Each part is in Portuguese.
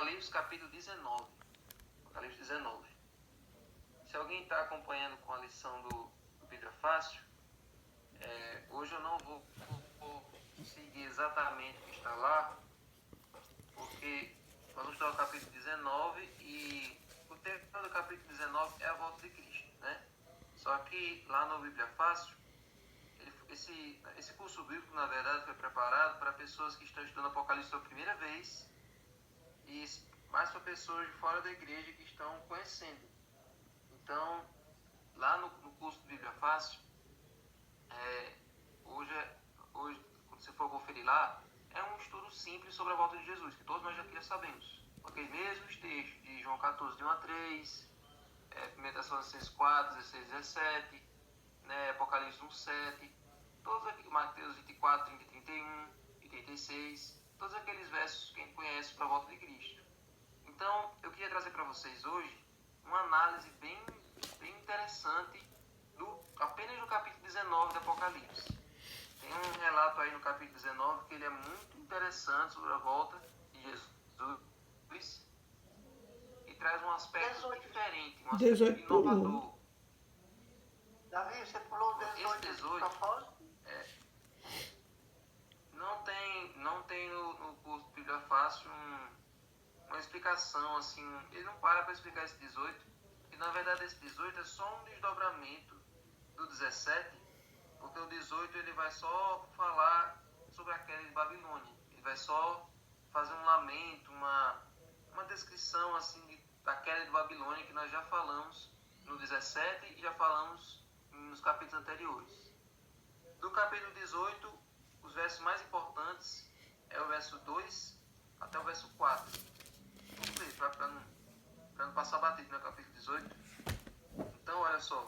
Apocalipse capítulo 19. Apocalipse 19. Se alguém está acompanhando com a lição do Bíblia Fácil, hoje eu não vou seguir exatamente o que está lá, porque nós vamos estudar o capítulo 19 e o tema do capítulo 19 é a volta de Cristo, né? Só que lá no Bíblia Fácil, esse curso bíblico, na verdade, foi preparado para pessoas que estão estudando Apocalipse pela primeira vez e mais para pessoas de fora da igreja que estão conhecendo. Então, lá no curso do Bíblia Fácil, hoje, quando você for conferir lá, é um estudo simples sobre a volta de Jesus, que todos nós já sabemos. Aqueles mesmos textos de João 14, de 1 a 3, 1 Tessalonicenses 4, 16, 17, né, Apocalipse 1, 7, todos aqui, Mateus 24, 30, 31 e 36, todos aqueles versos que a gente conhece para a volta de Cristo. Então, eu queria trazer para vocês hoje uma análise bem interessante apenas no capítulo 19 do Apocalipse. Tem um relato aí no capítulo 19 que ele é muito interessante sobre a volta de Jesus e traz um aspecto diferente, um aspecto inovador. Davi, você pulou o 18. Esse 18 não tem no curso de Bíblia Fácil uma explicação assim. Ele não para explicar esse 18, e na verdade esse 18 é só um desdobramento do 17, porque o 18 ele vai só falar sobre a queda de Babilônia. Ele vai só fazer um lamento, uma descrição assim da queda de Babilônia, que nós já falamos no 17 e já falamos nos capítulos anteriores. Do capítulo 18, os versos mais importantes é o verso 2 até o verso 4. Vamos ler, para não passar batido no capítulo 18. Então, olha só.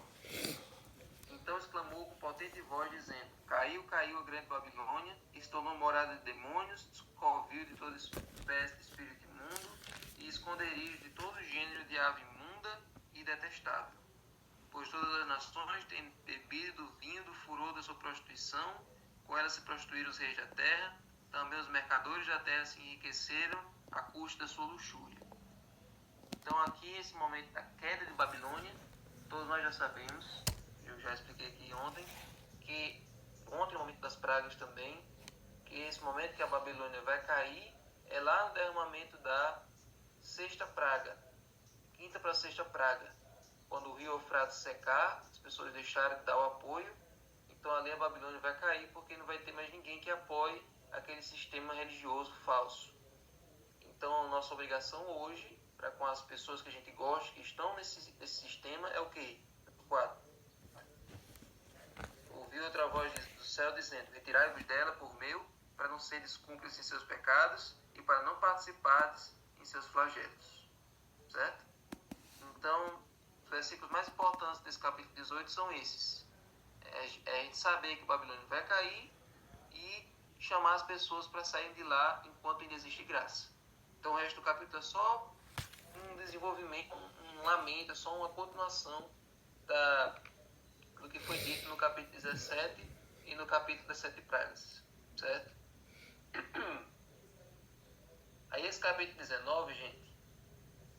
Então exclamou com potente voz, dizendo: Caiu a grande Babilônia, e se tornou morada de demônios, covil de toda espécie de espírito imundo, e esconderijo de todo gênero de ave imunda e detestável. Pois todas as nações têm bebido do vinho do furor da sua prostituição, com ela se prostituíram os reis da terra, também os mercadores da terra se enriqueceram à custa da sua luxúria. Então aqui, esse momento da queda de Babilônia, todos nós já sabemos, eu já expliquei aqui ontem no momento das pragas também, que esse momento que a Babilônia vai cair é lá no derramamento da sexta praga, quinta para a sexta praga, quando o rio Eufrates secar, as pessoas deixarem de dar o apoio, então ali a Babilônia vai cair, porque não vai ter mais ninguém que apoie aquele sistema religioso falso. Então a nossa obrigação hoje, para com as pessoas que a gente gosta, que estão nesse sistema, é o quê? 4. Ouvi outra voz do céu dizendo: Retirai-vos dela por meu, para não seres cúmplices em seus pecados e para não participares em seus flagelos. Certo? Então, os versículos mais importantes desse capítulo 18 são esses. É a gente saber que Babilônia vai cair e chamar as pessoas para saírem de lá enquanto ainda existe graça. Então o resto do capítulo é só um desenvolvimento, um lamento, é só uma continuação do que foi dito no capítulo 17 e no capítulo das 7 pragas, certo? Aí esse capítulo 19, gente,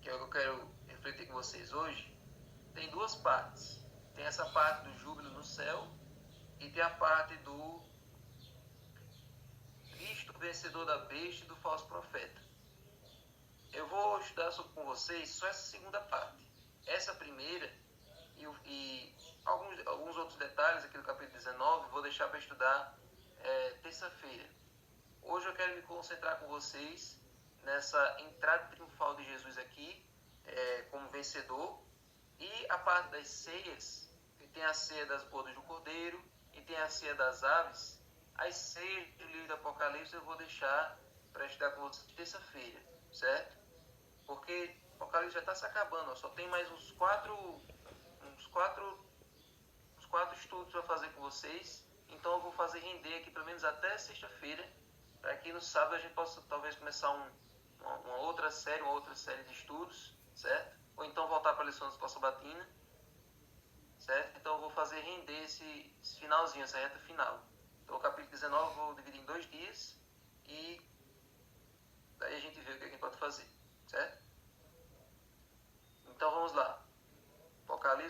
que é o que eu quero refletir com vocês hoje, tem duas partes. Tem essa parte do júbilo no céu e tem a parte do Cristo vencedor da besta e do falso profeta. Eu vou estudar com vocês só essa segunda parte. Essa primeira e alguns outros detalhes aqui do capítulo 19 vou deixar para estudar terça-feira. Hoje eu quero me concentrar com vocês nessa entrada triunfal de Jesus aqui como vencedor, e a parte das ceias, que tem a ceia das bodas do Cordeiro e tem a ceia das aves. As ceias do livro do Apocalipse eu vou deixar para estudar com vocês terça-feira, certo? Porque o Apocalipse já está se acabando, só tem mais uns quatro estudos para fazer com vocês. Então eu vou fazer render aqui pelo menos até sexta-feira, para que no sábado a gente possa talvez começar uma outra série de estudos, certo? Ou então voltar para a lição da escola sabatina, certo? Então eu vou fazer render esse finalzinho, essa reta final. Então o capítulo 19 eu vou dividir em 2 dias e daí a gente vê o que a gente pode fazer, certo?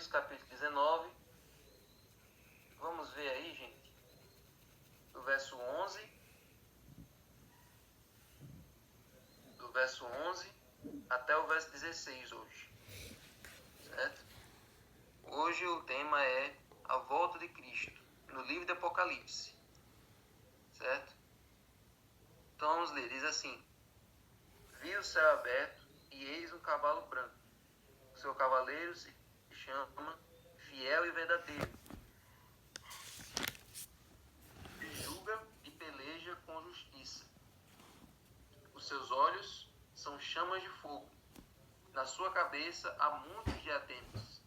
Apocalipse, capítulo 19. Vamos ver aí, gente, do verso 11. Do verso 11 até o verso 16 hoje. Certo? Hoje o tema é a volta de Cristo, no livro de Apocalipse. Certo? Então vamos ler. Diz assim: Vi o céu aberto e eis um cavalo branco. O seu cavaleiro se chama Fiel e Verdadeiro. Julga e peleja com justiça. Os seus olhos são chamas de fogo. Na sua cabeça há muitos diademas.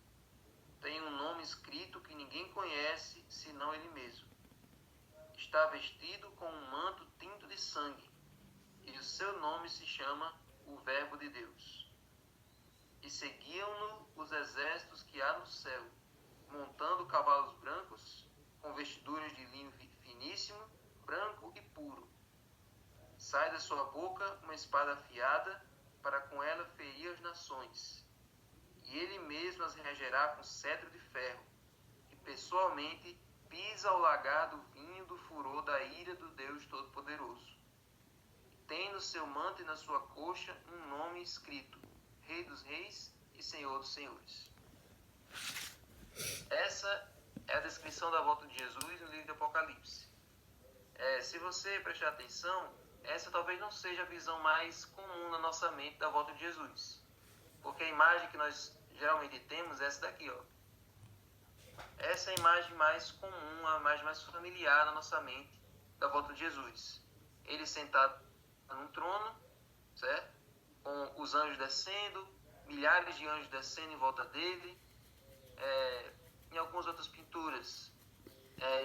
Tem um nome escrito que ninguém conhece, senão ele mesmo. Está vestido com um manto tinto de sangue, e o seu nome se chama o Verbo de Deus. E seguiam-no os exércitos que há no céu, montando cavalos brancos, com vestiduras de linho finíssimo, branco e puro. Sai da sua boca uma espada afiada, para com ela ferir as nações. E ele mesmo as regerá com cetro de ferro, e pessoalmente pisa o lagar do vinho do furor da ira do Deus Todo-Poderoso. Tem no seu manto e na sua coxa um nome escrito: Rei dos Reis e Senhor dos Senhores. Essa é a descrição da volta de Jesus no livro de Apocalipse. Se você prestar atenção, essa talvez não seja a visão mais comum na nossa mente da volta de Jesus. Porque a imagem que nós geralmente temos é essa daqui, ó. Essa é a imagem mais comum, a imagem mais familiar na nossa mente da volta de Jesus. Ele sentado num trono, certo? Com os anjos descendo, milhares de anjos descendo em volta dele. Em algumas outras pinturas,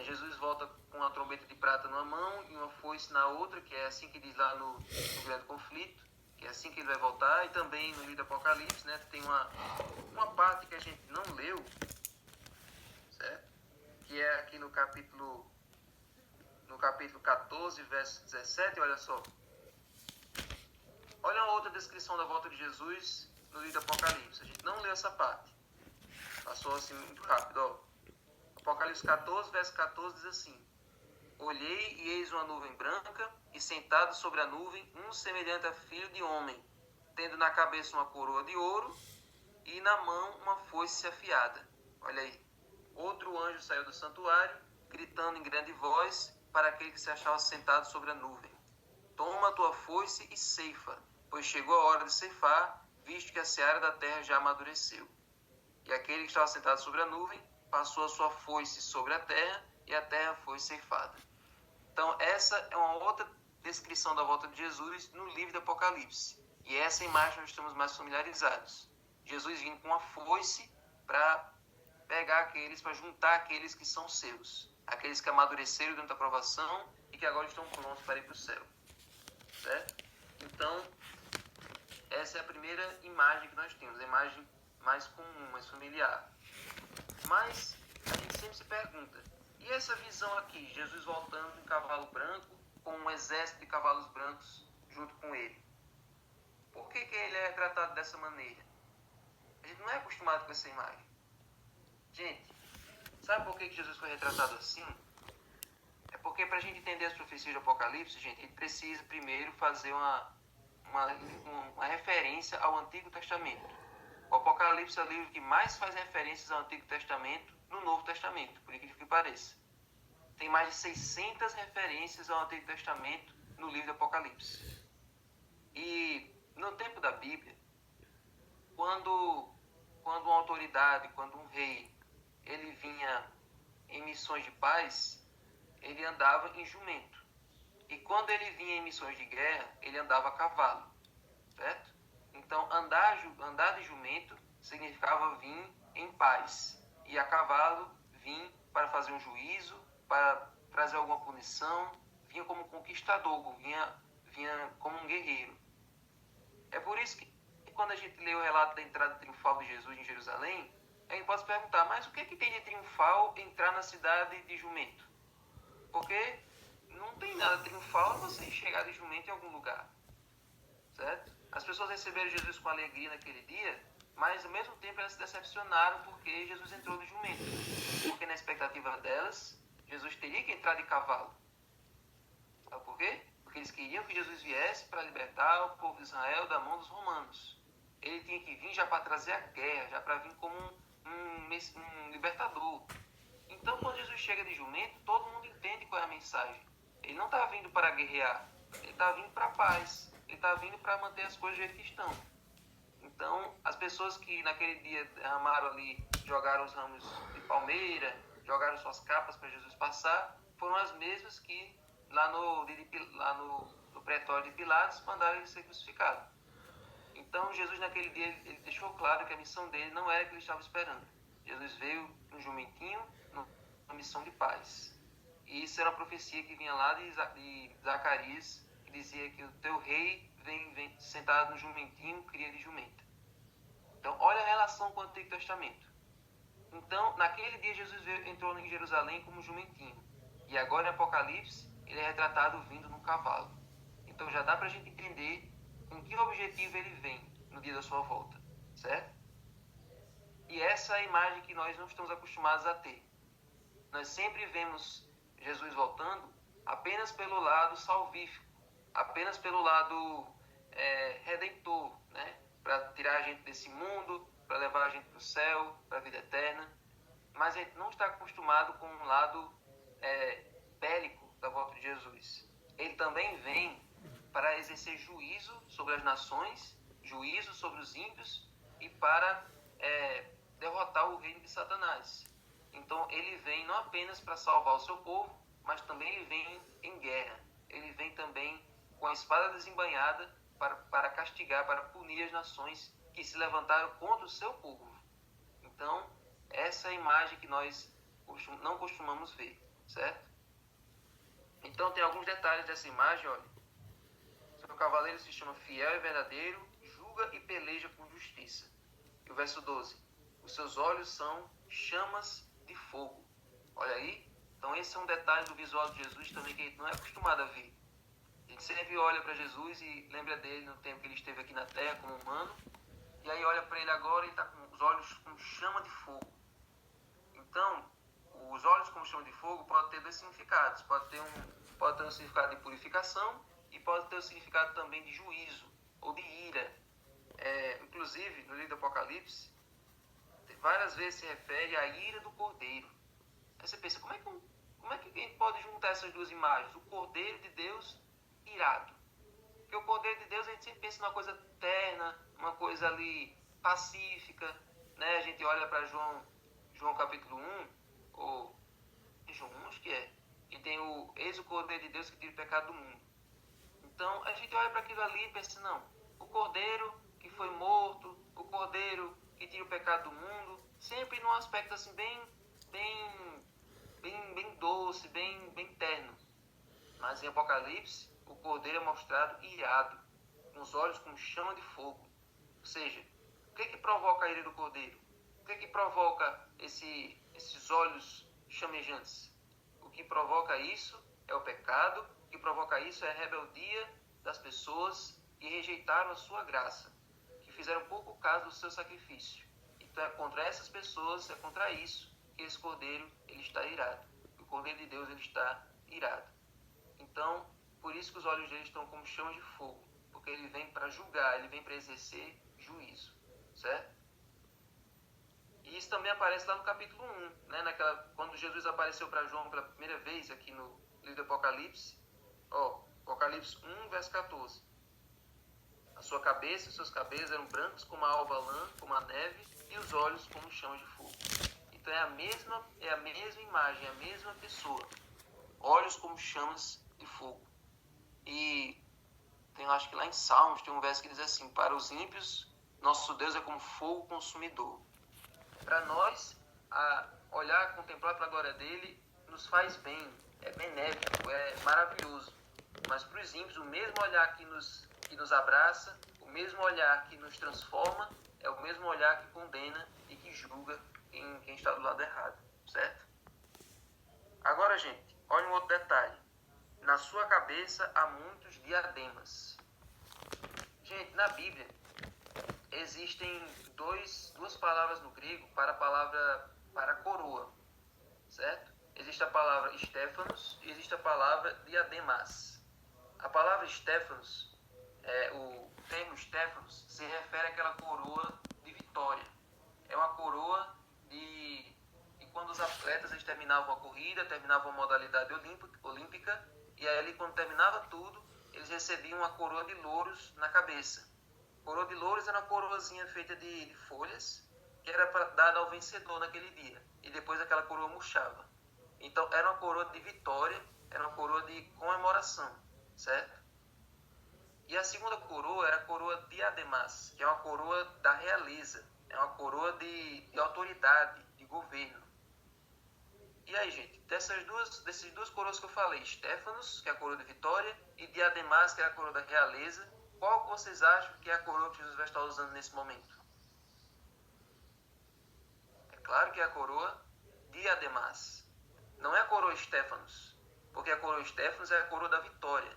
Jesus volta com uma trombeta de prata numa mão e uma foice na outra, que é assim que diz lá no Grande Conflito, que é assim que ele vai voltar. E também no livro do Apocalipse, né, tem uma parte que a gente não leu, certo? Que é aqui no capítulo 14, verso 17, olha só. Olha uma outra descrição da volta de Jesus no livro do Apocalipse. A gente não leu essa parte. Passou assim muito rápido, ó. Apocalipse 14, verso 14 diz assim: Olhei e eis uma nuvem branca, e sentado sobre a nuvem, um semelhante a filho de homem, tendo na cabeça uma coroa de ouro, e na mão uma foice afiada. Olha aí. Outro anjo saiu do santuário, gritando em grande voz para aquele que se achava sentado sobre a nuvem: Toma a tua foice e ceifa, pois chegou a hora de ceifar, visto que a seara da terra já amadureceu. E aquele que estava sentado sobre a nuvem passou a sua foice sobre a terra, e a terra foi ceifada. Então, essa é uma outra descrição da volta de Jesus no livro do Apocalipse. E essa imagem nós estamos mais familiarizados. Jesus vindo com uma foice para pegar aqueles, para juntar aqueles que são seus. Aqueles que amadureceram dentro da provação e que agora estão prontos para ir para o céu. Certo? Então, essa é a primeira imagem que nós temos, a imagem mais comum, mais familiar. Mas a gente sempre se pergunta, e essa visão aqui, Jesus voltando em cavalo branco, com um exército de cavalos brancos junto com ele? Por que ele é retratado dessa maneira? A gente não é acostumado com essa imagem. Gente, sabe por que Jesus foi retratado assim? É porque para a gente entender as profecias do Apocalipse, gente, a gente precisa primeiro fazer uma referência ao Antigo Testamento. O Apocalipse é o livro que mais faz referências ao Antigo Testamento no Novo Testamento, por incrível que pareça. Tem mais de 600 referências ao Antigo Testamento no livro do Apocalipse. E no tempo da Bíblia, quando uma autoridade, quando um rei, ele vinha em missões de paz, ele andava em jumento. E quando ele vinha em missões de guerra, ele andava a cavalo, certo? Então, andar de jumento significava vir em paz. E a cavalo, vir para fazer um juízo, para trazer alguma punição, vinha como conquistador, vinha como um guerreiro. É por isso que quando a gente lê o relato da entrada triunfal de Jesus em Jerusalém, a gente pode se perguntar, mas o que tem de triunfal entrar na cidade de jumento? Porque não tem nada triunfal você chegar de jumento em algum lugar, certo? As pessoas receberam Jesus com alegria naquele dia, mas ao mesmo tempo elas se decepcionaram porque Jesus entrou no jumento. Porque na expectativa delas, Jesus teria que entrar de cavalo. Sabe por quê? Porque eles queriam que Jesus viesse para libertar o povo de Israel da mão dos romanos. Ele tinha que vir já para trazer a guerra, já para vir como um libertador. Então, quando Jesus chega de jumento, todo mundo entende qual é a mensagem. Ele não está vindo para guerrear, ele está vindo para a paz, ele está vindo para manter as coisas do jeito que estão. Então, as pessoas que naquele dia derramaram ali, jogaram os ramos de palmeira, jogaram suas capas para Jesus passar, foram as mesmas que lá no pretório de Pilatos mandaram ele ser crucificado. Então, Jesus naquele dia, ele deixou claro que a missão dele não era a que ele estava esperando. Jesus veio no jumentinho, numa missão de paz. E isso era uma profecia que vinha lá de Zacarias, que dizia que o teu rei vem sentado no jumentinho, cria de jumenta. Então, olha a relação com o Antigo Testamento. Então, naquele dia, Jesus entrou em Jerusalém como jumentinho. E agora, em Apocalipse, ele é retratado vindo num cavalo. Então, já dá para a gente entender com que objetivo ele vem no dia da sua volta, certo? E essa é a imagem que nós não estamos acostumados a ter. Nós sempre vemos Jesus voltando apenas pelo lado salvífico, apenas pelo lado redentor, né? Para tirar a gente desse mundo, para levar a gente para o céu, para a vida eterna. Mas a gente não está acostumado com um lado bélico da volta de Jesus. Ele também vem para exercer juízo sobre as nações, juízo sobre os ímpios e para derrotar o reino de Satanás. Então ele vem não apenas para salvar o seu povo, mas também ele vem em guerra. Ele vem também com a espada desembainhada para castigar, para punir as nações que se levantaram contra o seu povo. Então, essa é a imagem que nós não costumamos ver, certo? Então, tem alguns detalhes dessa imagem, olha. Seu cavaleiro se chama fiel e verdadeiro, julga e peleja com justiça. E o verso 12. Os seus olhos são chamas de fogo. Olha aí. Então, esse é um detalhe do visual de Jesus também que a gente não é acostumado a ver. A gente sempre olha para Jesus e lembra dele no tempo que ele esteve aqui na terra como humano. E aí olha para ele agora e está com os olhos com chama de fogo. Então, os olhos com chama de fogo pode ter dois significados. Pode ter um significado de purificação e pode ter um significado também de juízo ou de ira. Inclusive, no livro do Apocalipse, várias vezes se refere à ira do Cordeiro. Aí você pensa, como é que a gente pode juntar essas duas imagens? O Cordeiro de Deus irado. Porque o Cordeiro de Deus a gente sempre pensa numa coisa terna, uma coisa ali pacífica, né? A gente olha para João capítulo 1, ou João 1, acho que é, e tem eis o Cordeiro de Deus que tira o pecado do mundo. Então a gente olha para aquilo ali e pensa, não, o Cordeiro que foi morto, o Cordeiro que tira o pecado do mundo, sempre num aspecto assim bem doce, bem terno. Mas em Apocalipse, o Cordeiro é mostrado irado, com os olhos como chama de fogo. Ou seja, o que provoca a ira do Cordeiro? O que provoca esses olhos chamejantes? O que provoca isso é o pecado, o que provoca isso é a rebeldia das pessoas que rejeitaram a sua graça, que fizeram pouco caso do seu sacrifício. Então é contra essas pessoas, é contra isso que esse Cordeiro ele está irado. O Cordeiro de Deus ele está irado. Então, por isso que os olhos dele estão como chamas de fogo, porque ele vem para julgar, ele vem para exercer juízo, certo? E isso também aparece lá no capítulo 1, né? Quando Jesus apareceu para João pela primeira vez aqui no livro do Apocalipse, Apocalipse 1, verso 14. A sua cabeça e os seus cabelos eram brancos como a alva lã, como a neve, e os olhos como chamas de fogo. Então é a mesma imagem, é a mesma pessoa. Olhos como chamas de fogo. E acho que lá em Salmos tem um verso que diz assim: para os ímpios, nosso Deus é como fogo consumidor. Para nós, olhar, contemplar para a glória dele, nos faz bem, é benéfico, é maravilhoso. Mas para os ímpios, o mesmo olhar que nos abraça, o mesmo olhar que nos transforma, é o mesmo olhar que condena e que julga quem está do lado errado, certo? Agora, gente, olha um outro detalhe. Na sua cabeça há muitos diademas. Gente, na Bíblia, existem duas palavras no grego para a palavra para coroa, certo? Existe a palavra Stéphanos e existe a palavra diademas. A palavra Stéphanos, o termo Stéphanos, se refere àquela coroa de vitória. É uma coroa de quando os atletas eles terminavam a corrida, terminavam a modalidade olímpica, e aí quando terminava tudo, eles recebiam uma coroa de louros na cabeça. Coroa de louros era uma coroazinha feita de folhas, que era dada ao vencedor naquele dia, e depois aquela coroa murchava. Então era uma coroa de vitória, era uma coroa de comemoração, certo? E a segunda coroa era a coroa diademas, que é uma coroa da realeza, é uma coroa de autoridade, de governo. E aí, gente, dessas duas coroas que eu falei, Stéphanos, que é a coroa de vitória, e diademas, que é a coroa da realeza, qual que vocês acham que é a coroa que Jesus vai estar usando nesse momento? É claro que é a coroa diademas. Não é a coroa Stéphanos, porque a coroa Stéphanos é a coroa da vitória.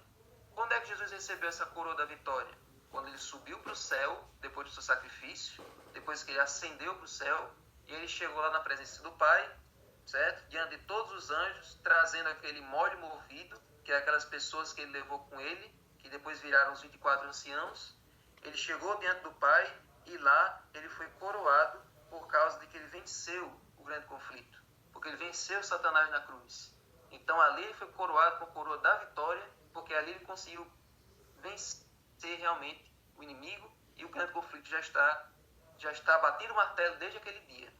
Quando é que Jesus recebeu essa coroa da vitória? Quando ele subiu para o céu, depois do seu sacrifício, depois que ele ascendeu para o céu, e ele chegou lá na presença do Pai, certo? Diante de todos os anjos, trazendo aquele molho movido, que é aquelas pessoas que ele levou com ele, que depois viraram os 24 anciãos. Ele chegou diante do Pai e lá ele foi coroado por causa de que ele venceu o grande conflito, porque ele venceu Satanás na cruz. Então ali ele foi coroado com a coroa da vitória, porque ali ele conseguiu vencer realmente o inimigo e o grande conflito já está batido o martelo desde aquele dia.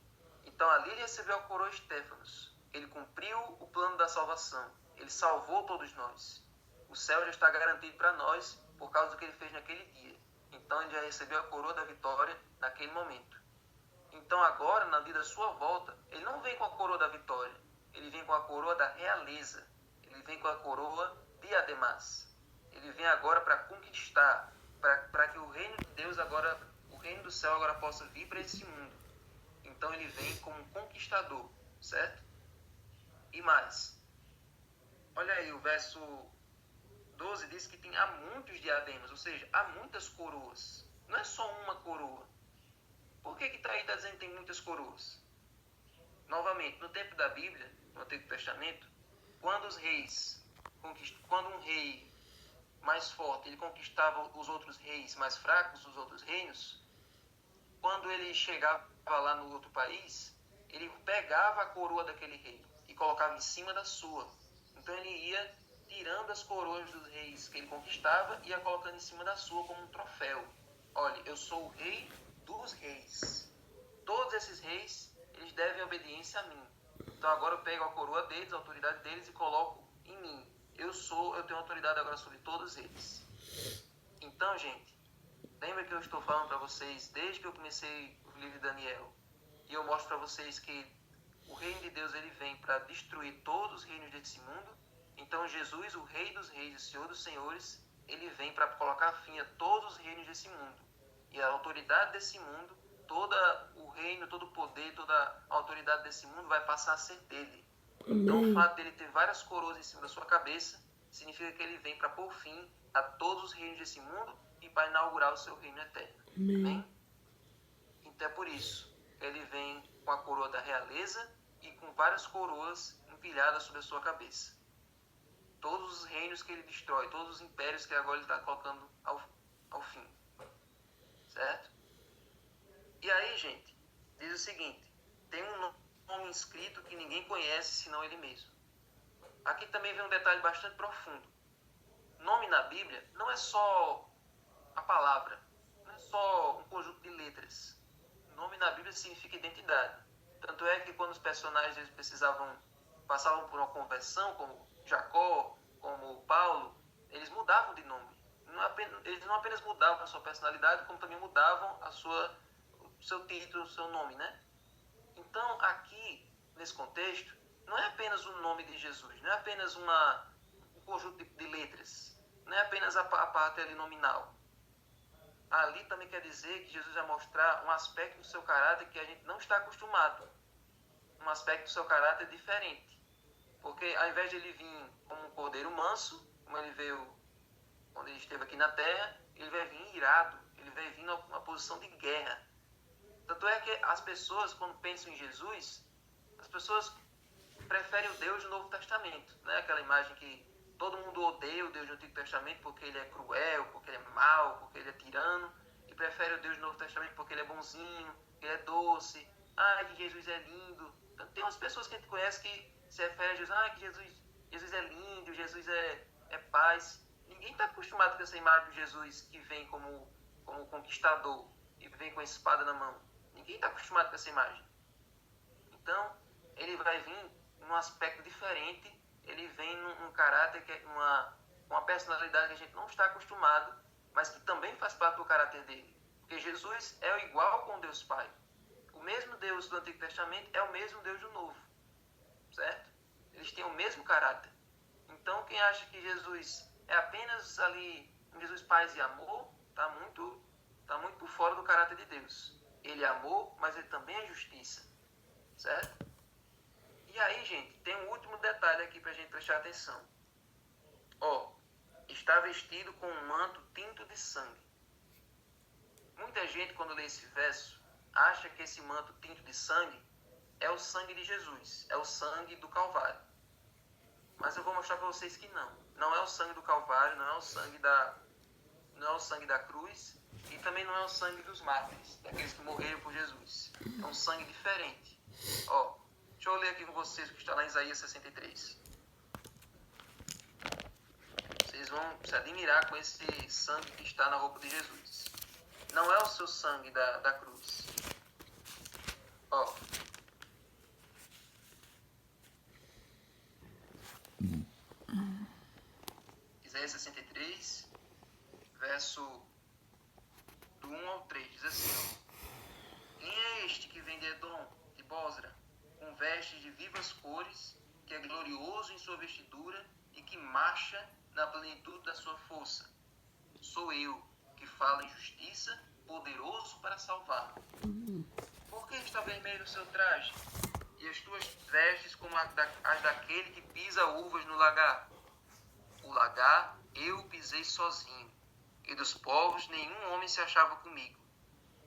Então ali ele recebeu a coroa Stéphanos. Ele cumpriu o plano da salvação. Ele salvou todos nós. O céu já está garantido para nós por causa do que ele fez naquele dia. Então ele já recebeu a coroa da vitória naquele momento. Então agora, na dia da sua volta, ele não vem com a coroa da vitória. Ele vem com a coroa da realeza. Ele vem com a coroa diademas. Ele vem agora para conquistar, para que o reino de Deus agora, o reino do céu agora possa vir para esse mundo. Então ele vem como um conquistador, certo? E mais, olha aí, o verso 12 diz que há muitos diademas, ou seja, há muitas coroas. Não é só uma coroa. Por que está aí dizendo que tem muitas coroas? Novamente, no tempo da Bíblia, no Antigo Testamento, quando um rei mais forte, ele conquistava os outros reis mais fracos, os outros reinos, quando ele chegava lá no outro país, ele pegava a coroa daquele rei e colocava em cima da sua. Então ele ia tirando as coroas dos reis que ele conquistava e ia colocando em cima da sua como um troféu. Olha, eu sou o rei dos reis. Todos esses reis, eles devem obediência a mim. Então agora eu pego a coroa deles, a autoridade deles e coloco em mim. Eu tenho autoridade agora sobre todos eles. Então, gente, lembra que eu estou falando para vocês desde que eu comecei o livro de Daniel. E eu mostro para vocês que o reino de Deus ele vem para destruir todos os reinos desse mundo. Então Jesus, o rei dos reis, o senhor dos senhores, ele vem para colocar fim a todos os reinos desse mundo. E a autoridade desse mundo, todo o reino, todo o poder, toda a autoridade desse mundo vai passar a ser dele. Amém. Então o fato dele ter várias coroas em cima da sua cabeça significa que ele vem para pôr fim a todos os reinos desse mundo e para inaugurar o seu reino eterno. Amém? Então é por isso que ele vem com a coroa da realeza e com várias coroas empilhadas sobre a sua cabeça. Todos os reinos que ele destrói, todos os impérios que agora ele está colocando ao fim. Certo? E aí, gente, diz o seguinte: tem um nome inscrito que ninguém conhece senão ele mesmo. Aqui também vem um detalhe bastante profundo. Nome na Bíblia não é só a palavra, não é só um conjunto de letras. Nome na Bíblia significa identidade. Tanto é que quando os personagens eles passavam por uma conversão, como Jacó, como Paulo, eles mudavam de nome. Eles não apenas mudavam a sua personalidade, como também mudavam o seu título, o seu nome, né? Então, aqui, nesse contexto, não é apenas o nome de Jesus, não é apenas um conjunto de letras, não é apenas a parte ali nominal. Ali também quer dizer que Jesus vai mostrar um aspecto do seu caráter que a gente não está acostumado. Um aspecto do seu caráter diferente. Porque ao invés de ele vir como um cordeiro manso, como ele veio quando ele esteve aqui na terra, ele vai vir irado, ele vai vir numa posição de guerra. Tanto é que as pessoas, quando pensam em Jesus, as pessoas preferem o Deus do Novo Testamento, né? Aquela imagem que todo mundo odeia o Deus do Antigo Testamento porque ele é cruel, porque ele é mau, porque ele é tirano, e prefere o Deus do Novo Testamento porque ele é bonzinho, ele é doce, que Jesus é lindo. Então, tem umas pessoas que a gente conhece que se referem a Jesus, que Jesus é lindo, Jesus é paz. Ninguém está acostumado com essa imagem de Jesus que vem como conquistador e vem com a espada na mão. Ninguém está acostumado com essa imagem. Então, ele vai vir num aspecto diferente, ele vem num caráter, uma personalidade que a gente não está acostumado, mas que também faz parte do caráter dele. Porque Jesus é o igual com Deus Pai. O mesmo Deus do Antigo Testamento é o mesmo Deus do Novo. Certo? Eles têm o mesmo caráter. Então, quem acha que Jesus é apenas ali um Jesus paz e amor, está muito por fora do caráter de Deus. Ele é amor, mas ele também é justiça. Certo? E aí, gente, tem um último detalhe aqui para a gente prestar atenção. Está vestido com um manto tinto de sangue. Muita gente, quando lê esse verso, acha que esse manto tinto de sangue é o sangue de Jesus, é o sangue do Calvário. Mas eu vou mostrar para vocês que não. Não é o sangue do Calvário, não é o sangue da cruz, e também não é o sangue dos mártires, daqueles que morreram por Jesus. É um sangue diferente. Deixa eu ler aqui com vocês o que está lá em Isaías 63. Vocês vão se admirar com esse sangue que está na roupa de Jesus. Não é o seu sangue da cruz. Isaías 63, verso do 1 ao 3, diz assim: Quem é este que vem de Edom, de Bosra, com vestes de vivas cores, que é glorioso em sua vestidura e que marcha na plenitude da sua força? Sou eu, que falo em justiça, poderoso para salvar. Por que está vermelho o seu traje, e as tuas vestes como as daquele que pisa uvas no lagar? O lagar eu pisei sozinho, e dos povos nenhum homem se achava comigo.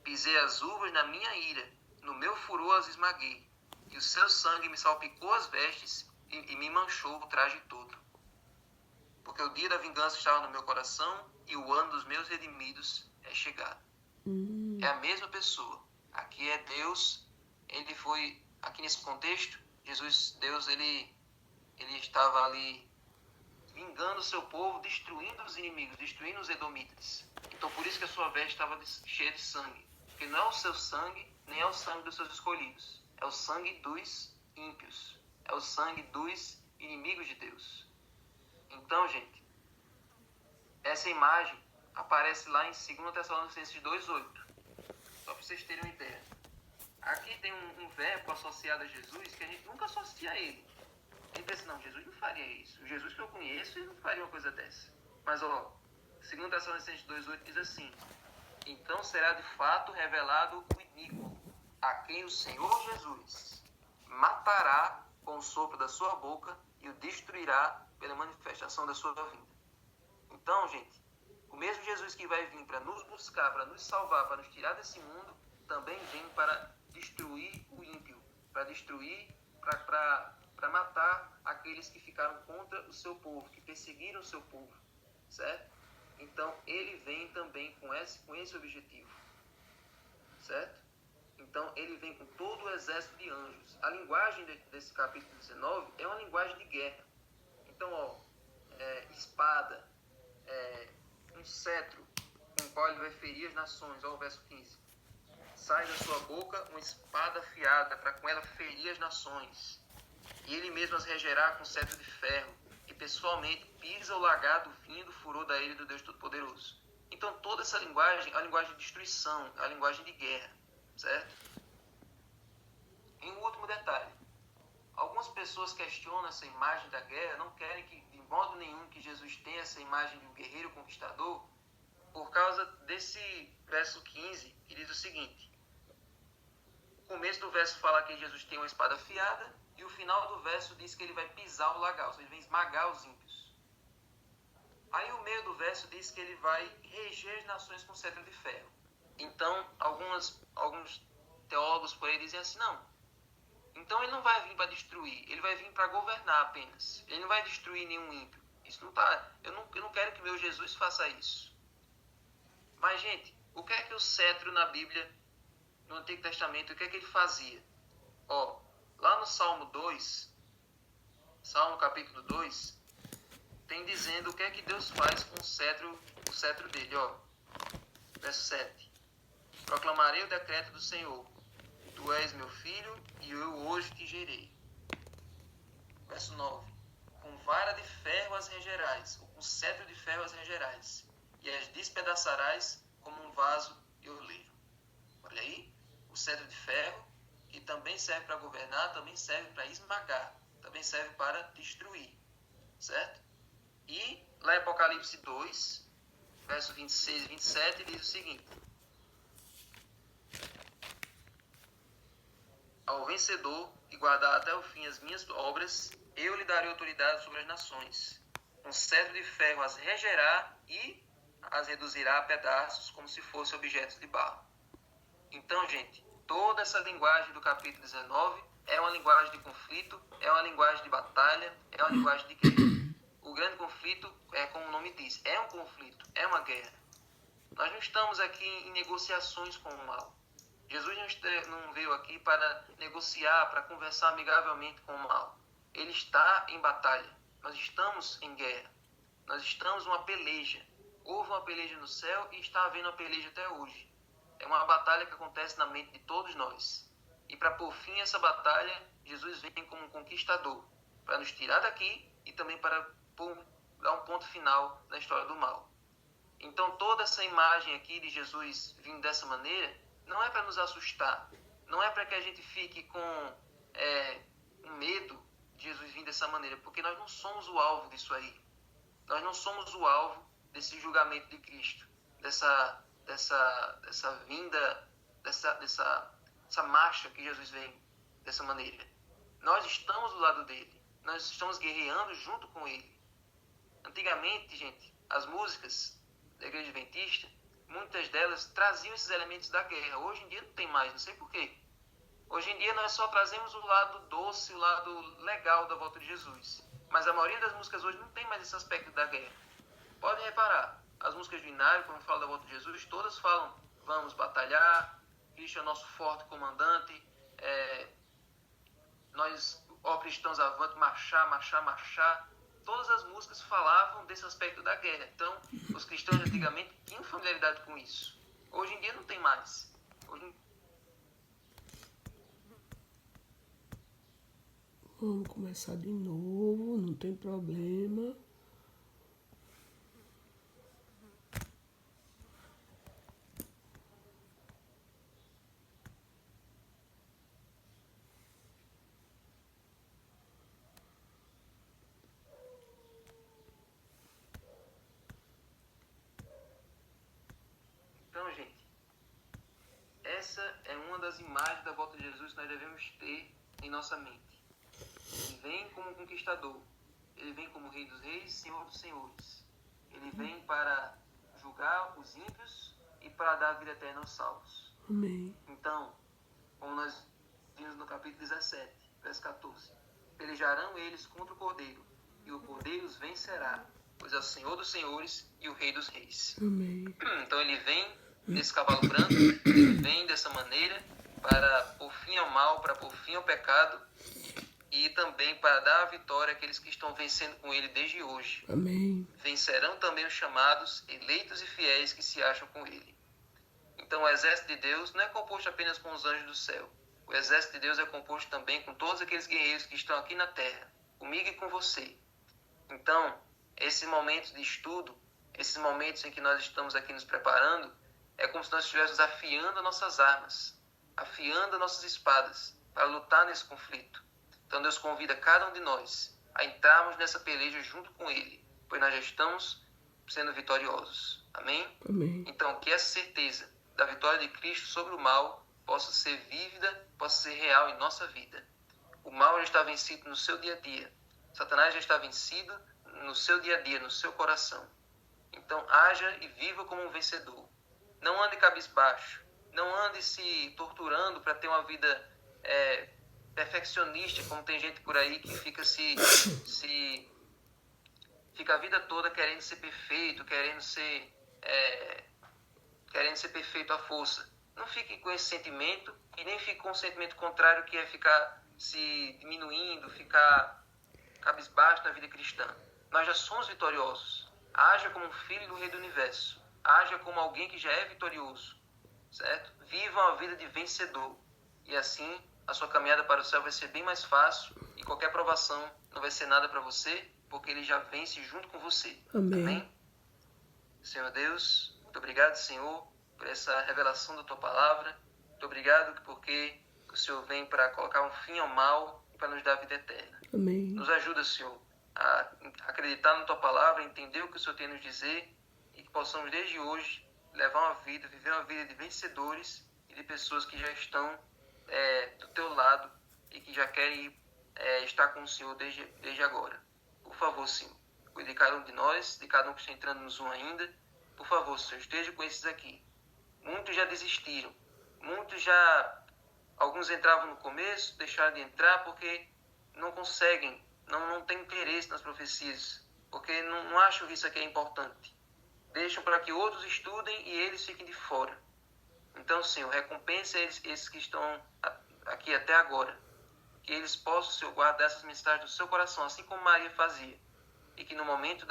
Pisei as uvas na minha ira, no meu furor as esmaguei, e o seu sangue me salpicou as vestes e me manchou o traje todo. Porque o dia da vingança estava no meu coração, e o ano dos meus redimidos é chegado. É a mesma pessoa. Aqui é Deus, ele foi, aqui nesse contexto, Deus, ele estava ali vingando o seu povo, destruindo os inimigos, destruindo os edomitas. Então por isso que a sua veste estava cheia de sangue. Porque não é o seu sangue, nem é o sangue dos seus escolhidos. É o sangue dos ímpios. É o sangue dos inimigos de Deus. Então, gente, essa imagem aparece lá em 2 Tessalonicenses 2,8. Só para vocês terem uma ideia. Aqui tem um verbo associado a Jesus que a gente nunca associa a ele. A gente pensa, não, Jesus não faria isso. O Jesus que eu conheço, ele não faria uma coisa dessa. Mas, 2 Tessalonicenses 2,8 diz assim: Então será de fato revelado o iníquo, a quem o Senhor Jesus matará com o sopro da sua boca e o destruirá pela manifestação da sua vinda. Então, gente, o mesmo Jesus que vai vir para nos buscar, para nos salvar, para nos tirar desse mundo, também vem para destruir o ímpio, para destruir, para matar aqueles que ficaram contra o seu povo, que perseguiram o seu povo, certo? Então, ele vem também com esse objetivo, certo? Então, ele vem com todo o exército de anjos. A linguagem desse capítulo 19 é uma linguagem de guerra. Então, espada, um cetro com o qual ele vai ferir as nações. O verso 15. Sai da sua boca uma espada afiada, para com ela ferir as nações. E ele mesmo as regerá com cetro de ferro, e pessoalmente pisa o lagar do vinho do furor da ira do Deus Todo-Poderoso. Então toda essa linguagem é a linguagem de destruição, é a linguagem de guerra, certo? E um último detalhe. Algumas pessoas questionam essa imagem da guerra, não querem que, de modo nenhum, que Jesus tenha essa imagem de um guerreiro conquistador, por causa desse verso 15, que diz o seguinte: o começo do verso fala que Jesus tem uma espada afiada, e o final do verso diz que ele vai pisar o lagar, ou seja, ele vai esmagar os ímpios. Aí o meio do verso diz que ele vai reger as nações com cetro de ferro. Então, alguns teólogos por aí dizem assim, não, então ele não vai vir para destruir, ele vai vir para governar apenas. Ele não vai destruir nenhum ímpio. Isso não tá, eu não quero que meu Jesus faça isso. Mas, gente, o que é que o cetro na Bíblia, no Antigo Testamento, o que é que ele fazia? Ó, lá no Salmo 2, Salmo capítulo 2, tem dizendo o que é que Deus faz com o cetro dele, ó. Verso 7. Proclamarei o decreto do Senhor. Tu és meu filho e eu hoje te gerei. Verso 9. Com vara de ferro as regerás, ou com cetro de ferro as regerás, e as despedaçarás como um vaso de oleiro. Olha aí, o cetro de ferro, que também serve para governar, também serve para esmagar, também serve para destruir, certo? E lá em Apocalipse 2, verso 26 e 27, diz o seguinte: ao vencedor que guardar até o fim as minhas obras, eu lhe darei autoridade sobre as nações. Com cetro de ferro as regerá e as reduzirá a pedaços como se fossem objetos de barro. Então, gente, toda essa linguagem do capítulo 19 é uma linguagem de conflito, é uma linguagem de batalha, é uma linguagem de guerra. O grande conflito é, como o nome diz, é um conflito, é uma guerra. Nós não estamos aqui em negociações com o mal. Jesus não veio aqui para negociar, para conversar amigavelmente com o mal. Ele está em batalha. Nós estamos em guerra. Nós estamos numa peleja. Houve uma peleja no céu e está havendo uma peleja até hoje. É uma batalha que acontece na mente de todos nós. E para pôr fim a essa batalha, Jesus vem como um conquistador, para nos tirar daqui e também para dar um ponto final na história do mal. Então, toda essa imagem aqui de Jesus vindo dessa maneira, não é para nos assustar, não é para que a gente fique com um medo de Jesus vir dessa maneira, porque nós não somos o alvo disso aí. Nós não somos o alvo desse julgamento de Cristo, dessa vinda, dessa marcha que Jesus vem dessa maneira. Nós estamos do lado dele, nós estamos guerreando junto com ele. Antigamente, gente, as músicas da Igreja Adventista, muitas delas traziam esses elementos da guerra. Hoje em dia não tem mais, não sei porquê. Hoje em dia nós só trazemos o lado doce, o lado legal da volta de Jesus. Mas a maioria das músicas hoje não tem mais esse aspecto da guerra. Podem reparar, as músicas do Inário, quando falam da volta de Jesus, todas falam, vamos batalhar, Cristo é o nosso forte comandante, nós, ó cristãos, avante, marchar, marchar, marchar. Todas as músicas falavam desse aspecto da guerra. Então, os cristãos antigamente tinham familiaridade com isso. Hoje em dia não tem mais. Vamos começar de novo, não tem problema. Então, gente, essa é uma das imagens da volta de Jesus que nós devemos ter em nossa mente. Ele vem como conquistador. Ele vem como Rei dos Reis, Senhor dos Senhores. Ele vem para julgar os ímpios e para dar a vida eterna aos salvos. Amém. Então, como nós vimos no capítulo 17, verso 14, pelejarão eles contra o Cordeiro, e o Cordeiro os vencerá, pois é o Senhor dos Senhores e o Rei dos Reis. Amém. Então ele vem nesse cavalo branco, ele vem dessa maneira para pôr fim ao mal, para pôr fim ao pecado, e também para dar a vitória àqueles que estão vencendo com ele desde hoje. Amém. Vencerão também os chamados, eleitos e fiéis que se acham com ele. Então o exército de Deus não é composto apenas com os anjos do céu. O exército de Deus é composto também com todos aqueles guerreiros que estão aqui na terra, comigo e com você. Então, esse momento de estudo, esses momentos em que nós estamos aqui nos preparando, é como se nós estivéssemos afiando nossas armas, afiando nossas espadas para lutar nesse conflito. Então Deus convida cada um de nós a entrarmos nessa peleja junto com Ele, pois nós já estamos sendo vitoriosos. Amém? Amém. Então, que essa certeza da vitória de Cristo sobre o mal possa ser vívida, possa ser real em nossa vida. O mal já está vencido no seu dia a dia. Satanás já está vencido no seu dia a dia, no seu coração. Então, haja e viva como um vencedor. Não ande cabisbaixo. Não ande se torturando para ter uma vida perfeccionista, como tem gente por aí que fica fica a vida toda querendo ser perfeito, querendo ser perfeito à força. Não fique com esse sentimento e nem fique com o sentimento contrário, que é ficar se diminuindo, ficar cabisbaixo na vida cristã. Nós já somos vitoriosos. Haja como um filho do Rei do Universo. Haja como alguém que já é vitorioso. Certo? Viva uma vida de vencedor. E assim a sua caminhada para o céu vai ser bem mais fácil e qualquer provação não vai ser nada para você, porque ele já vence junto com você. Amém. Amém? Senhor Deus, muito obrigado, Senhor, por essa revelação da tua palavra. Muito obrigado porque o Senhor vem para colocar um fim ao mal e para nos dar a vida eterna. Amém. Nos ajuda, Senhor, a acreditar na tua palavra, entender o que o Senhor tem a nos dizer e que possamos desde hoje viver uma vida de vencedores e de pessoas que já estão do teu lado e que já querem estar com o Senhor desde agora. Por favor, Senhor, cuide de cada um de nós, de cada um que está entrando no Zoom ainda. Por favor, Senhor, esteja com esses aqui. Muitos já desistiram. Alguns entravam no começo, deixaram de entrar porque não conseguem, não têm interesse nas profecias, porque não acham que isso aqui é importante. Deixam para que outros estudem e eles fiquem de fora. Então, Senhor, recompensa esses que estão aqui até agora. Que eles possam, Senhor, guardar essas mensagens do seu coração, assim como Maria fazia. E que no momento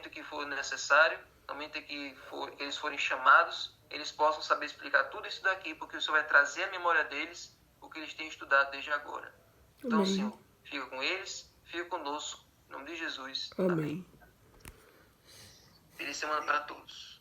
que for necessário, no momento que eles forem chamados, eles possam saber explicar tudo isso daqui, porque o Senhor vai trazer à memória deles o que eles têm estudado desde agora. Então, Amém. Senhor, fica com eles, fica conosco. Em nome de Jesus. Amém. Feliz semana para todos.